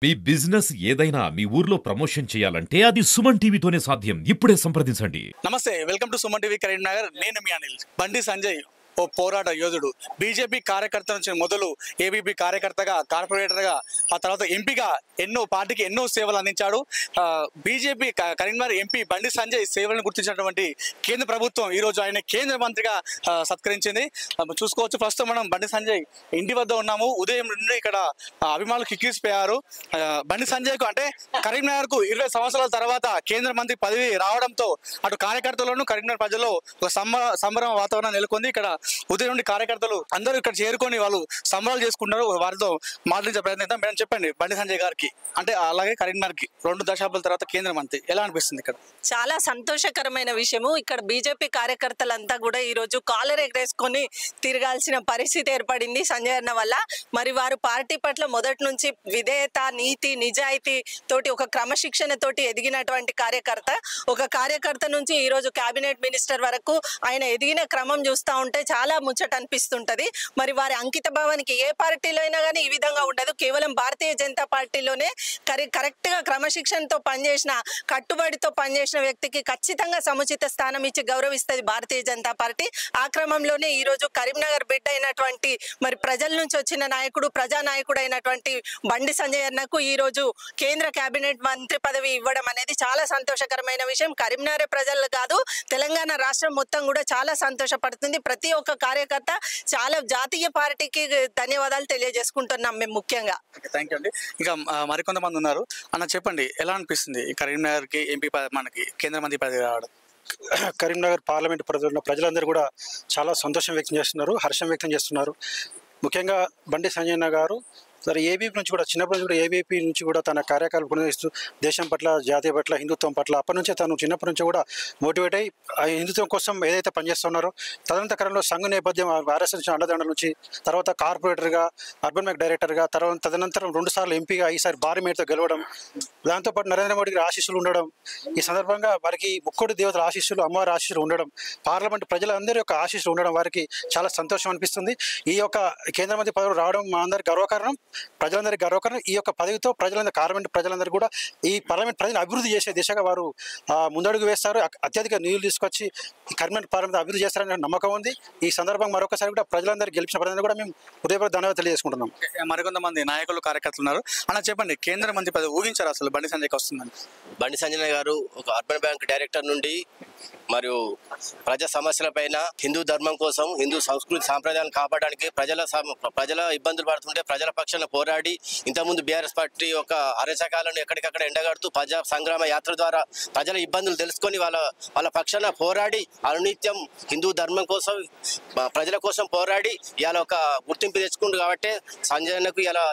మీ business ఏదైనా మీ ఊర్లో promotion చేయాలంటే అది సుమన్ టీవీతోనే సాధ్యం. ఇప్పుడే సంప్రదించండి. నమస్తే, welcome to Suman TV Karimnagar. నేను మీ అనిల్. బండి సంజయ్ ఓ పోరాట యోధుడు. బీజేపీ కార్యకర్త నుంచి మొదలు ఏబీపీ కార్యకర్తగా, కార్పొరేటర్గా, ఆ తర్వాత ఎంపీగా పార్టీకి ఎన్నో సేవలు అందించాడు. బీజేపీ కరీంనగర్ ఎంపీ బండి సంజయ్ సేవలను గుర్తించినటువంటి కేంద్ర ప్రభుత్వం ఈరోజు ఆయన కేంద్ర మంత్రిగా సత్కరించింది. చూసుకోవచ్చు. ప్రస్తుతం మనం బండి సంజయ్ ఇంటి వద్ద ఉన్నాము. ఉదయం నుండి ఇక్కడ అభిమానులు కిక్కిసిపోయారు. బండి సంజయ్కు అంటే కరీంనగర్కు 20 సంవత్సరాల తర్వాత కేంద్ర మంత్రి పదవి రావడంతో అటు కార్యకర్తలను, కరీంనగర్ ప్రజల్లో ఒక సంబరం వాతావరణం నెలకొంది. ఇక్కడ ఉదయం నుండి కార్యకర్తలు అందరూ ఇక్కడ చేరుకొని వాళ్ళు సంబరాలు చేసుకుంటారు. వారితో మాట్లాడించే ప్రయత్నిద్దాం. మేడం, చెప్పండి, బండి సంజయ్ గారికి అంటే అలాగే కరీంనగర్కి 2 దశాబ్దాల తర్వాత కేంద్ర మంత్రి ఎలా అనిపిస్తుంది? ఇక్కడ చాలా సంతోషకరమైన విషయము. ఇక్కడ బీజేపీ కార్యకర్తలంతా కూడా ఈ రోజు కాలర్ ఎగరేసుకొని తిరగాల్సిన పరిస్థితి ఏర్పడింది సంజయ్ అన్న వల్ల. మరి వారు పార్టీ పట్ల మొదటి నుంచి విధేయత, నీతి, నిజాయితీ తోటి ఒక క్రమశిక్షణ తోటి ఎదిగినటువంటి కార్యకర్త. ఒక కార్యకర్త నుంచి ఈ రోజు కేబినెట్ మినిస్టర్ వరకు ఆయన ఎదిగిన క్రమం చూస్తూ ఉంటే చాలా ముచ్చట అనిపిస్తుంటది. మరి వారి అంకిత భావానికి ఏ పార్టీలో అయినా కానీ ఈ విధంగా ఉండదు. కేవలం భారతీయ జనతా పార్టీలోనే కరెక్ట్ గా క్రమశిక్షణతో పనిచేసిన, కట్టుబడితో పనిచేసిన వ్యక్తికి ఖచ్చితంగా సముచిత స్థానం ఇచ్చి గౌరవిస్తుంది భారతీయ జనతా పార్టీ. ఆ క్రమంలోనే ఈ రోజు కరీంనగర్ బిడ్డ అయినటువంటి, మరి ప్రజల నుంచి వచ్చిన నాయకుడు, ప్రజానాయకుడు అయినటువంటి బండి సంజయ్ అన్నకు ఈ రోజు కేంద్ర కేబినెట్ మంత్రి పదవి ఇవ్వడం అనేది చాలా సంతోషకరమైన విషయం. కరీంనగర్ ప్రజలు కాదు, తెలంగాణ రాష్ట్రం మొత్తం కూడా చాలా సంతోషపడుతుంది. ప్రతి ఒక్క కార్యకర్త చాలా జాతీయ పార్టీకి ధన్యవాదాలు తెలియజేసుకుంటున్నాం మేము ముఖ్యంగా. థ్యాంక్ యూ అండి. ఇంకా మరికొంతమంది ఉన్నారు. అన్న, చెప్పండి, ఎలా అనిపిస్తుంది కరీంనగర్కి ఎంపీ మనకి కేంద్ర మంత్రి పదవి రావడం? కరీంనగర్ పార్లమెంట్ పరిధిలో ప్రజలందరూ కూడా చాలా సంతోషం వ్యక్తం చేస్తున్నారు, హర్షం వ్యక్తం చేస్తున్నారు. ముఖ్యంగా బండి సంజయ్ గారు సరే ఏబీపీ నుంచి కూడా, చిన్నప్పటి నుంచి కూడా ఏబీపీ నుంచి కూడా తన కార్యక్రమాలు కొనసాగిస్తూ దేశం పట్ల, జాతీయ పట్ల, హిందుత్వం పట్ల అప్పటి నుంచే తను చిన్నప్పటి నుంచి కూడా మోటివేట్ అయ్యి ఆ హిందుత్వం కోసం ఏదైతే పనిచేస్తున్నారో తదనంతరంలో సంఘ నేపథ్యం ఆర్ఎస్ఎస్ నుంచి అండదండల నుంచి తర్వాత కార్పొరేటర్గా, అర్బన్ బ్యాంక్ డైరెక్టర్గా, తదనంతరం 2 సార్లు ఎంపీగా, ఈసారి భారీ మేరతో గెలవడం, దాంతోపాటు నరేంద్ర మోడీ గారి ఆశీస్సులు ఉండడం, ఈ సందర్భంగా వారికి ముక్కోటి దేవతల ఆశీస్సులు, అమ్మవారి ఆశీస్సులు ఉండడం, పార్లమెంట్ ప్రజలందరి యొక్క ఆశీస్సులు ఉండడం వారికి చాలా సంతోషం అనిపిస్తుంది. ఈ యొక్క కేంద్ర మంత్రి పదవి రావడం మా అందరి గర్వకారణం, ప్రజలందరికీ గర్వకారణం. ఈ యొక్క పదవితో పార్లమెంట్ ప్రజలందరూ కూడా ఈ పార్లమెంట్ ప్రజలను అభివృద్ధి చేసే దిశగా వారు ముందడుగు వేస్తారు. అత్యధిక నిధులు తీసుకొచ్చి ఈ పార్లమెంట్ అభివృద్ధి చేస్తారనే నమ్మకం ఉంది. ఈ సందర్భంగా మరొకసారి కూడా ప్రజలందరూ గెలిచిన ప్రజలందరూ కూడా మేము హృదయపూర్వక ధన్యవాదాలు తెలియజేసుకుంటున్నాం. మరికొంతమంది నాయకులు, కార్యకర్తలు ఉన్నారు. అలా చెప్పండి, కేంద్ర మంత్రి పదవి ఊహించారు అసలు బండి సంజయ్కి వస్తుందని? బండి సంజయ్ గారు ఒక అర్బన్ బ్యాంక్ డైరెక్టర్ నుండి మరియు ప్రజా సమస్యలపైన, హిందూ ధర్మం కోసం, హిందూ సంస్కృతి సాంప్రదాయాలను కాపాడడానికి, ప్రజల ఇబ్బందులు పడుతుంటే ప్రజల పక్షాన పోరాడి ఇంతకుముందు బీఆర్ఎస్ పార్టీ ఒక అరచకాలను ఎక్కడికక్కడ ఎండగడుతూ ప్రజా సంగ్రామ యాత్ర ద్వారా ప్రజల ఇబ్బందులు తెలుసుకొని వాళ్ళ పక్షాన పోరాడి అనునిత్యం హిందూ ధర్మం కోసం, ప్రజల కోసం పోరాడి ఇవాళ ఒక గుర్తింపు తెచ్చుకుంటు కాబట్టి సంజయ్కు ఇలా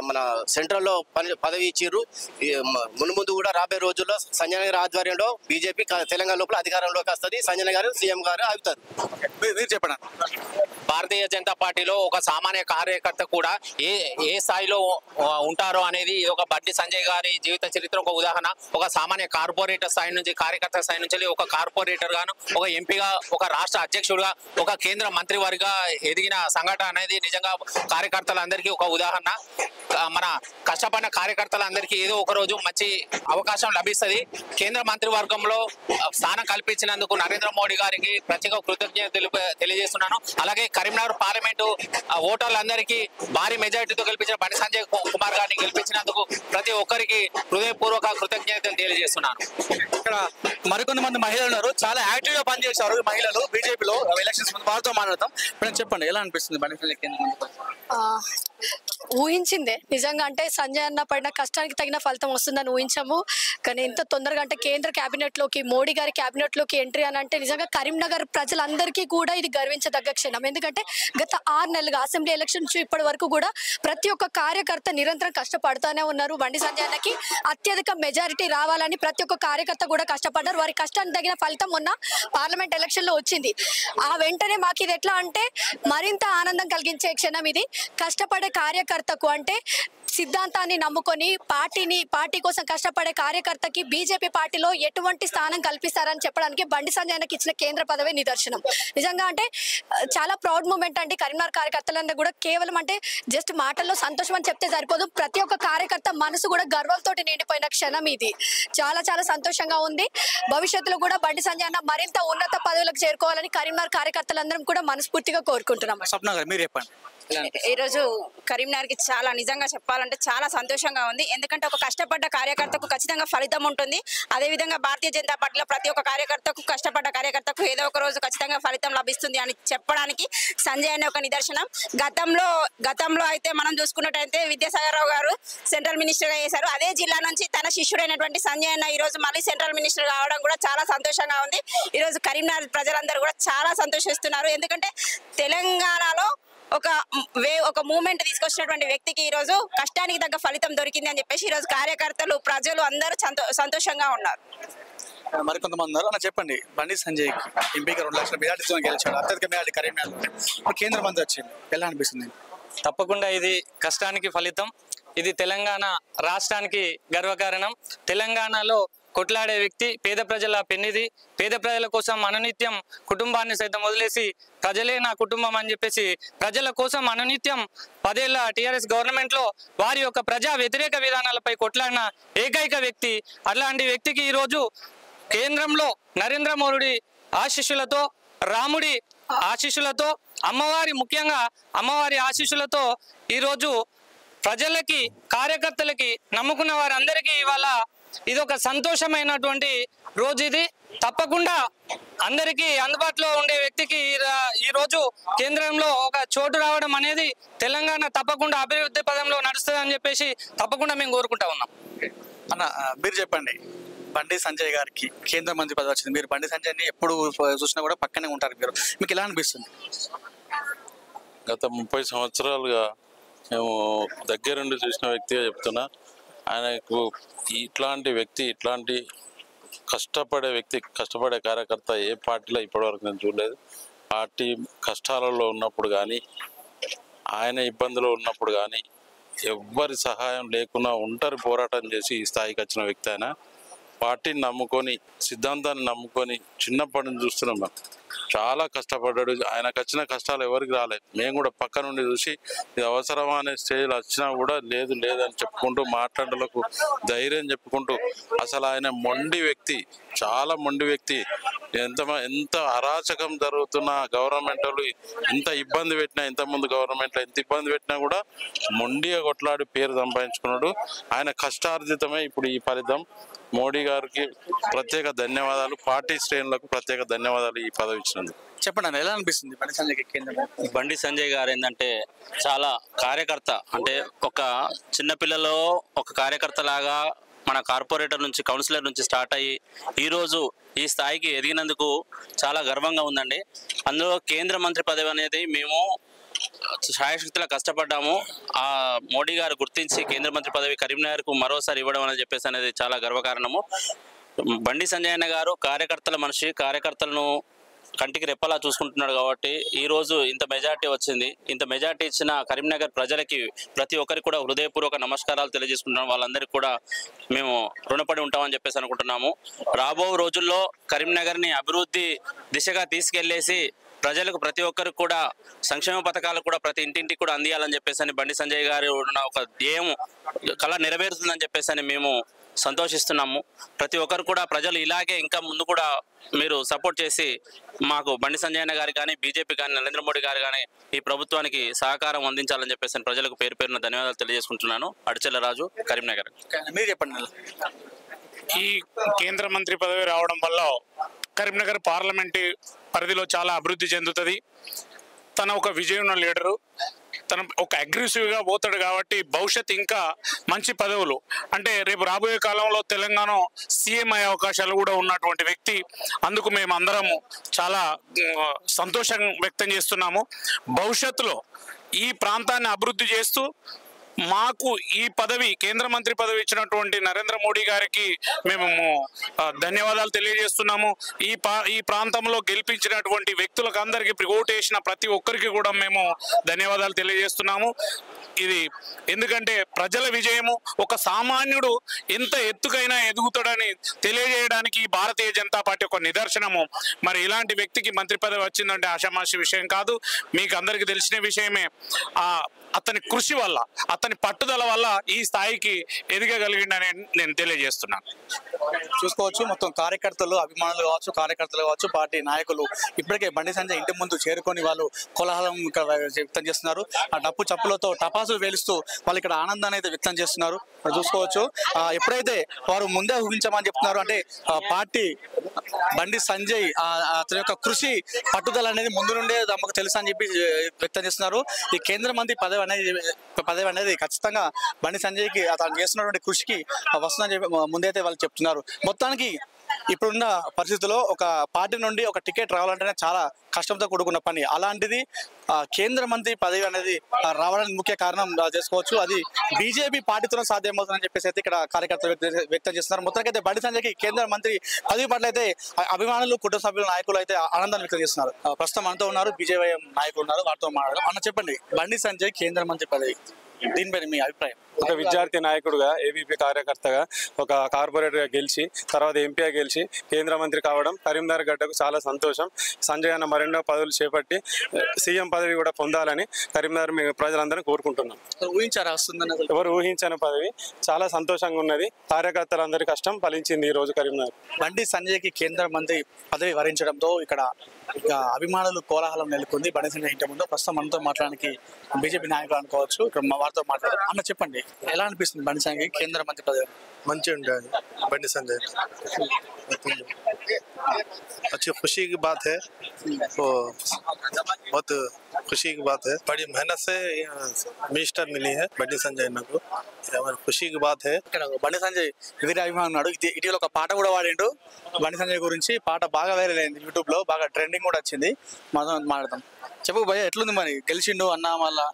మన సెంట్రల్లో పదవి ఇచ్చిర్రు. మున్ముందు కూడా రాబోయే రోజుల్లో సంజయ్ గారి ఆధ్వర్యంలో బీజేపీ తెలంగాణ లోపల అధికారంలోకి వస్తుంది. సంజయ్ గారు సీఎం గారు అవుతారు. మీరు చెప్పండి. భారతీయ జనతా పార్టీలో ఒక సామాన్య కార్యకర్త కూడా ఏ స్థాయిలో ఉంటారో అనేది ఇది ఒక బండి సంజయ్ గారి జీవిత చరిత్ర ఒక ఉదాహరణ. ఒక సామాన్య కార్పొరేటర్ స్థాయి నుంచి, కార్యకర్త స్థాయి నుంచి ఒక కార్పొరేటర్ గాను, ఒక ఎంపీగా, ఒక రాష్ట్ర అధ్యక్షుడిగా, ఒక కేంద్ర మంత్రివారిగా ఎదిగిన సంఘటన అనేది నిజంగా కార్యకర్తలందరికీ ఒక ఉదాహరణ. మన కష్టపడిన కార్యకర్తలందరికీ ఏదో ఒక రోజు మంచి అవకాశం లభిస్తుంది. కేంద్ర మంత్రివర్గంలో స్థానం కల్పించినందుకు నరేంద్ర మోడీ గారికి ప్రత్యేక కృతజ్ఞతలు తెలియజేస్తున్నాను. అలాగే కరీంనగర్ పార్లమెంటు ఓటర్లందరికీ భారీ మెజారిటీతో గెలిపించిన బండి సంజయ్ కుమార్ గారిని గెలిపించినందుకు ప్రతి ఒక్కరికి హృదయపూర్వక కృతజ్ఞతలు తెలియజేస్తున్నాను. ఇక్కడ మరికొంతమంది మహిళలు ఉన్నారు. చాలా యాక్టివ్ గా పనిచేశారు మహిళలు బీజేపీలో ఎలక్షన్స్ ముందు. వారితో మాట్లాడతాం. ఇప్పుడు చెప్పండి, ఎలా అనిపిస్తుంది బండి సంజయ్ కేంద్ర మంత్రి? ఊహించిందే నిజంగా. అంటే సంజయ్ అన్న పడిన కష్టానికి తగిన ఫలితం వస్తుందని ఊహించాము. కానీ ఇంత తొందరగా అంటే కేంద్ర క్యాబినెట్లోకి, మోడీ గారి క్యాబినెట్లోకి ఎంట్రీ అని అంటే నిజంగా కరీంనగర్ ప్రజలందరికీ కూడా ఇది గర్వించదగ్గ క్షణం. ఎందుకంటే గత 6 నెలలుగా అసెంబ్లీ ఎలక్షన్ నుంచి ఇప్పటి వరకు కూడా ప్రతి ఒక్క కార్యకర్త నిరంతరం కష్టపడుతూనే ఉన్నారు. బండి సంజయ్ అన్నకి అత్యధిక మెజారిటీ రావాలని ప్రతి ఒక్క కార్యకర్త కూడా కష్టపడ్డారు. వారి కష్టానికి తగిన ఫలితం మొన్న పార్లమెంట్ ఎలక్షన్లో వచ్చింది. ఆ వెంటనే మాకు ఇది ఎట్లా అంటే మరింత ఆనందం కలిగించే క్షణం ఇది. కష్టపడే కార్యకర్తకు అంటే సిద్ధాంతాన్ని నమ్ముకొని పార్టీ కోసం కష్టపడే కార్యకర్తకి బీజేపీ పార్టీలో ఎటువంటి స్థానం కల్పిస్తారని చెప్పడానికి బండి సంజయ్ అన్నకి ఇచ్చిన కేంద్ర పదవి నిదర్శనం. నిజంగా అంటే చాలా ప్రౌడ్ మూమెంట్ అండి. కరీంనగర్ కార్యకర్తలందరూ కూడా కేవలం అంటే జస్ట్ మాటల్లో సంతోషం అని చెప్తే సరిపోదు, ప్రతి ఒక్క కార్యకర్త మనసు కూడా గర్వంతో నిండిపోయిన క్షణం ఇది. చాలా చాలా సంతోషంగా ఉంది. భవిష్యత్తులో కూడా బండి సంజయ్ అన్న మరింత ఉన్నత పదవులకు చేరుకోవాలని కరీంనగర్ కార్యకర్తలందరం కూడా మనస్ఫూర్తిగా కోరుకుంటున్నాం. స్వప్న గారు మీరు చెప్పండి. ఈరోజు కరీంనగర్కి చాలా నిజంగా చెప్పాలంటే చాలా సంతోషంగా ఉంది. ఎందుకంటే ఒక కష్టపడ్డ కార్యకర్తకు ఖచ్చితంగా ఫలితం ఉంటుంది. అదేవిధంగా భారతీయ జనతా పార్టీలో ప్రతి ఒక్క కార్యకర్తకు కష్టపడ్డ కార్యకర్తకు ఏదో ఒక రోజు ఖచ్చితంగా ఫలితం లభిస్తుంది అని చెప్పడానికి సంజయ్ అనే ఒక నిదర్శనం. గతంలో అయితే మనం చూసుకున్నట్టయితే విద్యాసాగర్ రావు గారు సెంట్రల్ మినిస్టర్గా చేశారు. అదే జిల్లా నుంచి తన శిష్యుడైనటువంటి సంజయ్ అన్న ఈ రోజు మళ్ళీ సెంట్రల్ మినిస్టర్ కావడం కూడా చాలా సంతోషంగా ఉంది. ఈరోజు కరీంనగర్ ప్రజలందరూ కూడా చాలా సంతోషిస్తున్నారు. ఎందుకంటే తెలంగాణలో ఒక మూమెంట్ తీసుకొచ్చినటువంటి వ్యక్తికి ఈ రోజు కష్టానికి తగ్గ ఫలితం దొరికింది అని చెప్పేసి ఈ రోజు కార్యకర్తలు ప్రజలు అందరూ సంతోషంగా ఉన్నారు. మరికొంతమంది ఉన్నారు. అన్న చెప్పండి, బండి సంజయ్ ఎంపీగా 2 లక్షల మెజార్టీతో గెలిచాడు, అత్యధిక మెజార్టీ కరీంనగర్. కేంద్ర మంత్రి వచ్చింది, ఎలా అనిపిస్తుంది? తప్పకుండా ఇది కష్టానికి ఫలితం. ఇది తెలంగాణ రాష్ట్రానికి గర్వకారణం. తెలంగాణలో కొట్లాడే వ్యక్తి, పేద ప్రజల పెన్నిది. పేద ప్రజల కోసం అనునిత్యం కుటుంబాన్ని సైతం వదిలేసి ప్రజలే నా కుటుంబం అని చెప్పేసి ప్రజల కోసం అనునిత్యం 10 ఏళ్ల టీఆర్ఎస్ గవర్నమెంట్ లో వారి యొక్క ప్రజా వ్యతిరేక విధానాలపై కొట్లాడిన ఏకైక వ్యక్తి. అలాంటి వ్యక్తికి ఈరోజు కేంద్రంలో నరేంద్ర మోడీ ఆశీస్సులతో, రాముడి ఆశీస్సులతో, ముఖ్యంగా అమ్మవారి ఆశీస్సులతో ఈరోజు ప్రజలకి, కార్యకర్తలకి, నమ్ముకున్న వారందరికీ ఇవాళ ఇదొక సంతోషమైనటువంటి రోజు. ఇది తప్పకుండా అందరికీ అందుబాటులో ఉండే వ్యక్తికి ఈ రోజు కేంద్రంలో ఒక చోటు రావడం అనేది తెలంగాణ తప్పకుండా అభివృద్ధి పదంలో నడుస్తుంది అని చెప్పేసి తప్పకుండా మేము కోరుకుంటా ఉన్నాం. అన్న మీరు చెప్పండి, బండి సంజయ్ గారికి కేంద్ర మంత్రి పదవి వచ్చింది. మీరు బండి సంజయ్ని ఎప్పుడు చూసినా కూడా పక్కనే ఉంటారు. మీకు ఎలా అనిపిస్తుంది? గత 30 సంవత్సరాలుగా మేము దగ్గరుండి చూసిన వ్యక్తిగా చెప్తున్నా. ఆయనకు ఇట్లాంటి వ్యక్తి, ఇట్లాంటి కష్టపడే కార్యకర్త ఏ పార్టీలో ఇప్పటివరకు నేను చూడలేదు. పార్టీ కష్టాలలో ఉన్నప్పుడు కానీ, ఆయన ఇబ్బందులో ఉన్నప్పుడు కానీ ఎవ్వరి సహాయం లేకుండా ఒంటరి పోరాటం చేసి ఈ స్థాయికి వచ్చిన వ్యక్తి ఆయన. పార్టీని నమ్ముకొని, సిద్ధాంతాన్ని నమ్ముకొని చిన్నప్పటి నుంచి చూస్తున్నాం. మేము చాలా కష్టపడ్డాడు. ఆయనకు వచ్చిన కష్టాలు ఎవరికి రాలేదు. మేము కూడా పక్క నుండి చూసి ఇది అవసరమా అనే స్టేజ్లో వచ్చినా కూడా లేదు లేదని చెప్పుకుంటూ, మాట్లాడలకు ధైర్యం చెప్పుకుంటూ, అసలు ఆయన మొండి వ్యక్తి, చాలా మొండి వ్యక్తి. ఎంత అరాచకం జరుగుతున్న గవర్నమెంట్ వాళ్ళు ఎంత ఇబ్బంది పెట్టినా, ఇంతకుముందు గవర్నమెంట్లో ఎంత ఇబ్బంది పెట్టినా కూడా మొండిగా కొట్లాడి పేరు సంపాదించుకున్నాడు. ఆయన కష్టార్జితమే ఇప్పుడు ఈ ఫలితం. మోడీ గారికి ప్రత్యేక ధన్యవాదాలు, పార్టీ శ్రేణులకు ప్రత్యేక ధన్యవాదాలు ఈ పదవి ఇచ్చినందుకు. చెప్పండి, ఎలా అనిపిస్తుంది బండి సంజయ్ కేంద్రం? బండి సంజయ్ గారు ఏంటంటే చాలా కార్యకర్త, అంటే ఒక చిన్నపిల్లలో ఒక కార్యకర్త లాగా మన కార్పొరేటర్ నుంచి, కౌన్సిలర్ నుంచి స్టార్ట్ అయ్యి ఈరోజు ఈ స్థాయికి ఎదిగినందుకు చాలా గర్వంగా ఉందండి. అందులో కేంద్ర మంత్రి పదవి అనేది మేము శాయశక్తిలా కష్టపడ్డాము. ఆ మోడీ గారు గుర్తించి కేంద్ర మంత్రి పదవి కరీంనగర్కు మరోసారి ఇవ్వడం అని చెప్పేసి అనేది చాలా గర్వకారణము. బండి సంజయ్ అన్న గారు కార్యకర్తల మనిషి, కార్యకర్తలను కంటికి రెప్పలా చూసుకుంటున్నాడు కాబట్టి ఈరోజు ఇంత మెజార్టీ వచ్చింది. ఇంత మెజార్టీ ఇచ్చిన కరీంనగర్ ప్రజలకి ప్రతి ఒక్కరికి కూడా హృదయపూర్వక నమస్కారాలు తెలియజేసుకుంటున్నాం. వాళ్ళందరికీ కూడా మేము రుణపడి ఉంటామని చెప్పేసి అనుకుంటున్నాము. రాబో రోజుల్లో కరీంనగర్ని అభివృద్ధి దిశగా తీసుకెళ్లేసి ప్రజలకు ప్రతి ఒక్కరికి కూడా సంక్షేమ పథకాలు కూడా ప్రతి ఇంటింటికి కూడా అందియాలని చెప్పేసి బండి సంజయ్ గారు ఉన్న ఒక ధ్యేయం కళ నెరవేరుతుందని చెప్పేసి మేము సంతోషిస్తున్నాము. ప్రతి ఒక్కరు కూడా ప్రజలు ఇలాగే ఇంకా ముందు కూడా మీరు సపోర్ట్ చేసి మాకు బండి సంజయ్ అన్న గారు కానీ, బీజేపీ కానీ, నరేంద్ర మోడీ గారు కానీ ఈ ప్రభుత్వానికి సహకారం అందించాలని చెప్పేసి ప్రజలకు పేరు పేరున ధన్యవాదాలు తెలియజేసుకుంటున్నాను. అడిచెల్ల రాజు, కరీంనగర్. మీరు చెప్పండి. ఈ కేంద్ర మంత్రి పదవి రావడం వల్ల కరీంనగర్ పార్లమెంటు పరిధిలో చాలా అభివృద్ధి చెందుతుంది. తన ఒక విజయం లీడరు, తను ఒక అగ్రెసివ్గా పోతాడు కాబట్టి భవిష్యత్ ఇంకా మంచి పదవులు, అంటే రేపు రాబోయే కాలంలో తెలంగాణ సీఎం అయ్యే అవకాశాలు కూడా ఉన్నటువంటి వ్యక్తి. అందుకు మేము అందరము చాలా సంతోషం వ్యక్తం చేస్తున్నాము. భవిష్యత్తులో ఈ ప్రాంతాన్ని అభివృద్ధి చేస్తూ మాకు ఈ పదవి కేంద్ర మంత్రి పదవి ఇచ్చినటువంటి నరేంద్ర మోడీ గారికి మేము ధన్యవాదాలు తెలియజేస్తున్నాము. ఈ ప్రాంతంలో గెలిపించినటువంటి వ్యక్తులకు అందరికీ ఓటేసిన ప్రతి ఒక్కరికి కూడా మేము ధన్యవాదాలు తెలియజేస్తున్నాము. ఇది ఎందుకంటే ప్రజల విజయము, ఒక సామాన్యుడు ఎంత ఎత్తుకైనా ఎదుగుతాడని తెలియజేయడానికి భారతీయ జనతా పార్టీ ఒక నిదర్శనము. మరి ఇలాంటి వ్యక్తికి మంత్రి పదవి వచ్చిందంటే ఆషామాషి విషయం కాదు. మీకు అందరికీ తెలిసిన విషయమే. అతని కృషి వల్ల, అతని పట్టుదల వల్ల ఈ స్థాయికి ఎదగగలిగిందని నేను తెలియజేస్తున్నాను. చూసుకోవచ్చు, మొత్తం కార్యకర్తలు, అభిమానులు కావచ్చు, కార్యకర్తలు కావచ్చు, పార్టీ నాయకులు ఇప్పటికే బండి సంజయ్ ఇంటి ముందు చేరుకొని వాళ్ళు కోలాహలం వ్యక్తం చేస్తున్నారు. ఆ డప్పు చప్పులతో టపాసులు వేలుస్తూ వాళ్ళు ఇక్కడ ఆనందాన్ని అయితే వ్యక్తం చేస్తున్నారు. చూసుకోవచ్చు, ఎప్పుడైతే వారు ముందే ఊహించమని చెప్తున్నారు అంటే పార్టీ బండి సంజయ్ అతని యొక్క కృషి, పట్టుదల అనేది ముందు నుండే తమకు తెలుసు అని చెప్పి వ్యక్తం చేస్తున్నారు. ఈ కేంద్ర మంత్రి పదవి అనేది ఖచ్చితంగా బండి సంజయ్కి అతను చేస్తున్నటువంటి కృషికి వస్తుందని చెప్పి ముందైతే వాళ్ళు చెప్తున్నారు. మొత్తానికి ఇప్పుడున్న పరిస్థితుల్లో ఒక పార్టీ నుండి ఒక టికెట్ రావాలంటేనే చాలా కష్టంతో కూడుకున్న పని. అలాంటిది కేంద్ర మంత్రి పదవి అనేది రావడానికి ముఖ్య కారణం చేసుకోవచ్చు. అది బీజేపీ పార్టీతో సాధ్యమవుతుందని చెప్పేసి అయితే ఇక్కడ కార్యకర్తలు వ్యక్తం చేస్తున్నారు. మొత్తానికి అయితే బండి సంజయ్కి కేంద్ర మంత్రి పదవి పట్ల అయితే అభిమానులు, కుటుంబ సభ్యుల నాయకులు అయితే ఆనందాన్ని వ్యక్తం చేస్తున్నారు. ప్రస్తుతం మనతో ఉన్నారు బీజేపీ నాయకులు ఉన్నారు, వారితో మాట్లాడారు. అన్న చెప్పండి, బండి సంజయ్ కేంద్ర మంత్రి పదవి దీనిపై మీ అభిప్రాయం? ఒక విద్యార్థి నాయకుడుగా, ఏబీపీ కార్యకర్తగా, ఒక కార్పొరేటర్గా గెలిచి తర్వాత ఎంపీగా గెలిచి కేంద్ర మంత్రి కావడం కరీంనగర్ గడ్డకు చాలా సంతోషం. సంజయ్ అన్న మరెన్నో పదవులు చేపట్టి సీఎం పదవి కూడా పొందాలని కరీంనగర్ ప్రజలందరూ కోరుకుంటున్నాం. ఊహించారా వస్తుందని? ఎవరు ఊహించని పదవి, చాలా సంతోషంగా ఉన్నది. కార్యకర్తలందరి కష్టం ఫలించింది ఈ రోజు కరీంనగర్. బండి సంజయ్కి కేంద్ర మంత్రి పదవి వరించడంతో ఇక్కడ అభిమానులు కోలాహలం నెలకొంది. బండి సంజయ్ ఇంటి ముందు ప్రస్తుతం మనతో మాట్లాడడానికి బీజేపీ నాయకులు అనుకోవచ్చు, ఇక్కడ వారితో మాట్లాడారు. అన్న చెప్పండి, ఎలా అనిపిస్తుంది బండి సంజయ్ కేంద్ర మంత్రి పదవి? మంచిగా ఉంటుంది బండి సంజయ్. अच्छी खुशी की बात है, तो बहुत खुशी की बात है. बड़ी मेहनत से मिनिस्टर मिली है బండి సంజయ్ నాకు, खुशी की बात है. ఇక్కడ బండి సంజయ్ వీర అభిమానుడు. ఇటీవల ఒక పాట కూడా వాడిండు బండి సంజయ్ గురించి. పాట బాగా వైరల్ అయింది, యూట్యూబ్ లో బాగా ట్రెండింగ్ కూడా వచ్చింది. మనం మాట్లాడదాం. చెప్పు భయ్య, ఎట్లుంది మరి? గెలిచిండు అన్న, మళ్ళా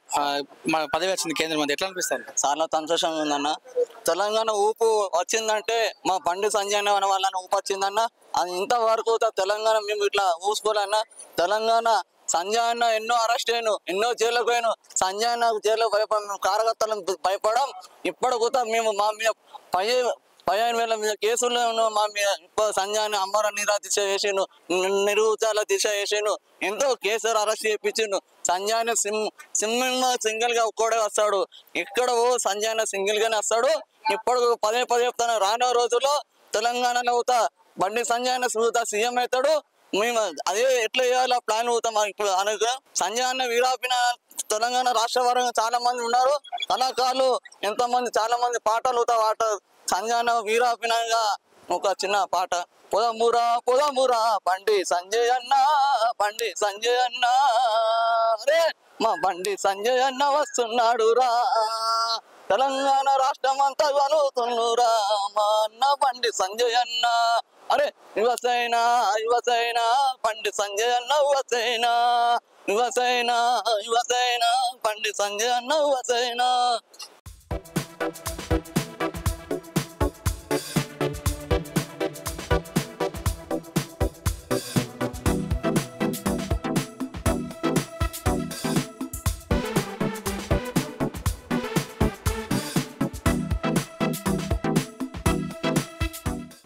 మన పదవి వచ్చింది కేంద్ర మంత్రి, ఎట్లా అనిపిస్తుంది? చాలా సంతోషంగా ఉందన్న. తెలంగాణ ఊపు వచ్చిందంటే మా బండి సంజయ్ అన్న వాళ్ళ ఊపు వచ్చిందన్న. అది ఇంతవరకు తెలంగాణ మేము ఇట్లా ఊసుకోవాలన్నా. తెలంగాణ సంజయ్ అన్న ఎన్నో అరెస్ట్ అయ్యాను, ఎన్నో జైలుకు పోయాను. సంజయ్ అన్న జైలు భయపడ కార్యకర్తలను భయపడం. ఇప్పుడు కూడా మేము మా మీద 15,000 మీద కేసులు మా మీద. ఇప్పుడు సంజయ్ అన్న అమర నిరాదీక్ష చేసిండు, నిరుద్యోగాల దిశ చేసిండు, ఎంతో కేసులు అరెస్ట్ చేయించిండు. సంజయ్ అన్న సింగిల్ గా కూడా వస్తాడు. ఇక్కడ సంజయ్ అన్న సింగిల్ గానే వస్తాడు. ఇప్పుడు పదే చెప్తాను, రానున్న రోజుల్లో తెలంగాణలో అవుతా బండి సంజయ్ అన్న చూతా సీఎం అవుతాడు. మేము అదే ఎట్లా చేయాలో ప్లాన్ అవుతాం. ఇప్పుడు అనగా సంజయ్ అన్న వీరాపిన తెలంగాణ రాష్ట్ర వారంగా చాలా మంది ఉన్నారు కళాకారులు, ఎంతమంది చాలా మంది పాటలు పాట. సంజయ్ అన్న వీరాపినంగా ఒక చిన్న పాట. పొదమురా పొదమురా బండి సంజయ్ అన్న, బండి సంజయ్ అన్న, అరే మా బండి సంజయ్ అన్న వస్తున్నాడు రా, తెలంగాణ రాష్ట్రం అంతా కలుగుతున్నురా మా అన్న బండి సంజయ్ అన్న. అరే యువసేన యువసేన బండి సంజయ్ అన్న, యువసేన యువసేన యువసేన బండి సంజయ్ అన్న, యువసేన.